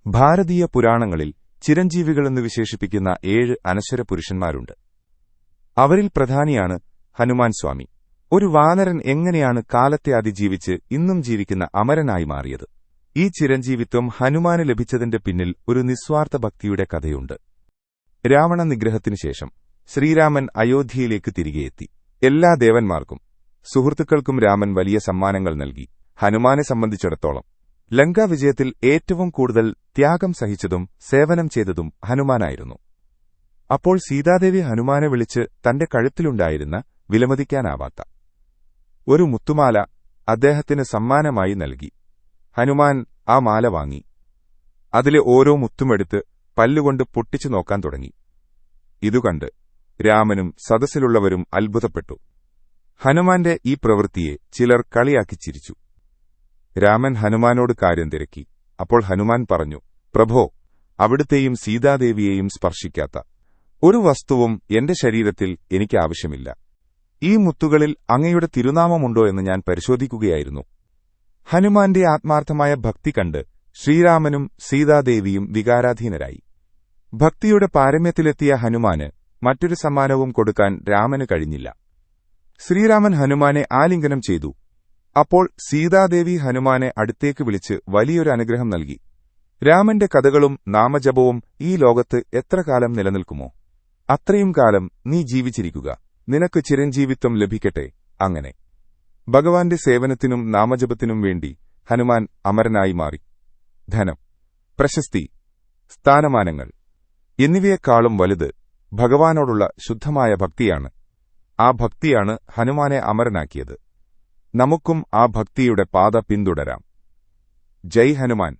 ഭാരതീയ പുരാണങ്ങളിൽ ചിരഞ്ജീവികളെന്ന് വിശേഷിപ്പിക്കുന്ന 7 അനശ്വര പുരുഷന്മാരുണ്ട്. അവരിൽ പ്രധാനിയാണ് ഹനുമാൻ സ്വാമി. ഒരു വാനരൻ എങ്ങനെയാണ് കാലത്തെ അതിജീവിച്ച് ഇന്നും ജീവിക്കുന്ന അമരനായി മാറിയത്? ഈ ചിരഞ്ജീവിത്വം ഹനുമാന് ലഭിച്ചതിന്റെ പിന്നിൽ ഒരു നിസ്വാർത്ഥ ഭക്തിയുടെ കഥയുണ്ട്. രാവണ നിഗ്രഹത്തിനുശേഷം ശ്രീരാമൻ അയോധ്യയിലേക്ക് തിരികെയെത്തി. എല്ലാ ദേവന്മാർക്കും സുഹൃത്തുക്കൾക്കും രാമൻ വലിയ സമ്മാനങ്ങൾ നൽകി. ഹനുമാനെ സംബന്ധിച്ചിടത്തോളം ലങ്കാവിജയത്തിൽ ഏറ്റവും കൂടുതൽ ത്യാഗം സഹിച്ചതും സേവനം ചെയ്തതും ഹനുമാനായിരുന്നു. അപ്പോൾ സീതാദേവി ഹനുമാനെ വിളിച്ച് തന്റെ കഴുത്തിലുണ്ടായിരുന്ന വിലമതിക്കാനാവാത്ത ഒരു മുത്തുമാല അദ്ദേഹത്തിന് സമ്മാനമായി നൽകി. ഹനുമാൻ ആ മാല വാങ്ങി. അതിലെ ഓരോ മുത്തുമെടുത്ത് പല്ലുകൊണ്ട് പൊട്ടിച്ചു നോക്കാൻ തുടങ്ങി. ഇതുകണ്ട് രാമനും സദസ്സിലുള്ളവരും അത്ഭുതപ്പെട്ടു. ഹനുമാന്റെ ഈ പ്രവൃത്തിയെ ചിലർ കളിയാക്കി ചിരിച്ചു. രാമൻ ഹനുമാനോട് കാര്യം തിരക്കി. അപ്പോൾ ഹനുമാൻ പറഞ്ഞു, പ്രഭോ, അവിടുത്തെയും സീതാദേവിയെയും സ്പർശിക്കാത്ത ഒരു വസ്തുവും എന്റെ ശരീരത്തിൽ എനിക്ക് ആവശ്യമില്ല. ഈ മുത്തുകളിൽ അങ്ങയുടെ തിരുനാമമുണ്ടോ എന്ന് ഞാൻ പരിശോധിക്കുകയായിരുന്നു. ഹനുമാന്റെ ആത്മാർത്ഥമായ ഭക്തി കണ്ട് ശ്രീരാമനും സീതാദേവിയും വികാരാധീനരായി. ഭക്തിയുടെ പാരമ്യത്തിലെത്തിയ ഹനുമാന് മറ്റൊരു സമ്മാനവും കൊടുക്കാൻ രാമന് കഴിഞ്ഞില്ല. ശ്രീരാമൻ ഹനുമാനെ ആലിംഗനം ചെയ്തു. അപ്പോൾ സീതാദേവി ഹനുമാനെ അടുത്തേക്ക് വിളിച്ച് വലിയൊരു അനുഗ്രഹം നൽകി. രാമന്റെ കഥകളും നാമജപവും ഈ ലോകത്ത് എത്ര കാലം നിലനിൽക്കുമോ അത്രയും കാലം നീ ജീവിച്ചിരിക്കുക. നിനക്ക് ചിരഞ്ജീവിത്വം ലഭിക്കട്ടെ. അങ്ങനെ ഭഗവാന്റെ സേവനത്തിനും നാമജപത്തിനും വേണ്ടി ഹനുമാൻ അമരനായി മാറി. ധനം, പ്രശസ്തി, സ്ഥാനമാനങ്ങൾ എന്നിവയെക്കാളും വലുത് ഭഗവാനോടുള്ള ശുദ്ധമായ ഭക്തിയാണ്. ആ ഭക്തിയാണ് ഹനുമാനെ അമരനാക്കിയത്. നമുക്കും ആ ഭക്തിയുടെ പാത പിന്തുടരാം. ജയ് ഹനുമാൻ.